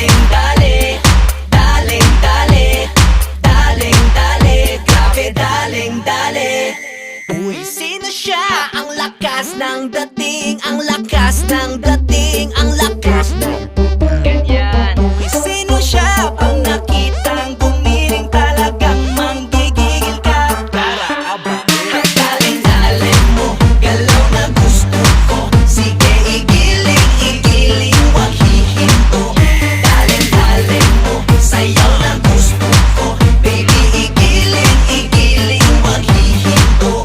daling dali, daling dali, daling dali, grabe daling dali. Uy, sino siya? Ang lakas ng dating, ang lakas ng dating, ang lakas ng ganyan. Uy, sino siya? Pag nakitang gumiling talagang manggigigil ka. Daling-daling mo, galaw na gusto ko. Sige, igiling, igiling, wag hihinto. Daling-daling mo, sayaw na gusto ko. Baby, igiling, igiling, wag hihinto.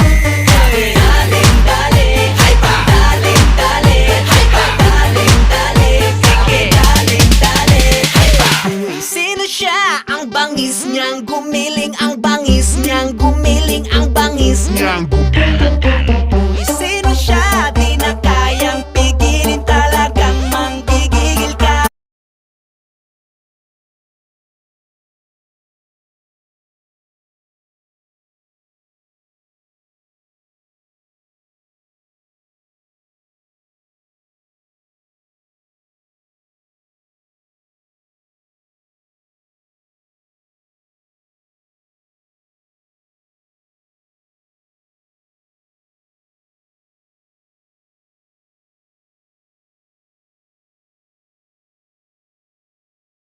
Daling-dali, hay pa. Daling-dali, hay pa. Daling-dali, sige. Daling-dali, hay pa. Uy, sino siya? Ang bangis niyang gumiling, ang bangis niyang gumiling, ang bangis niyang gumiling.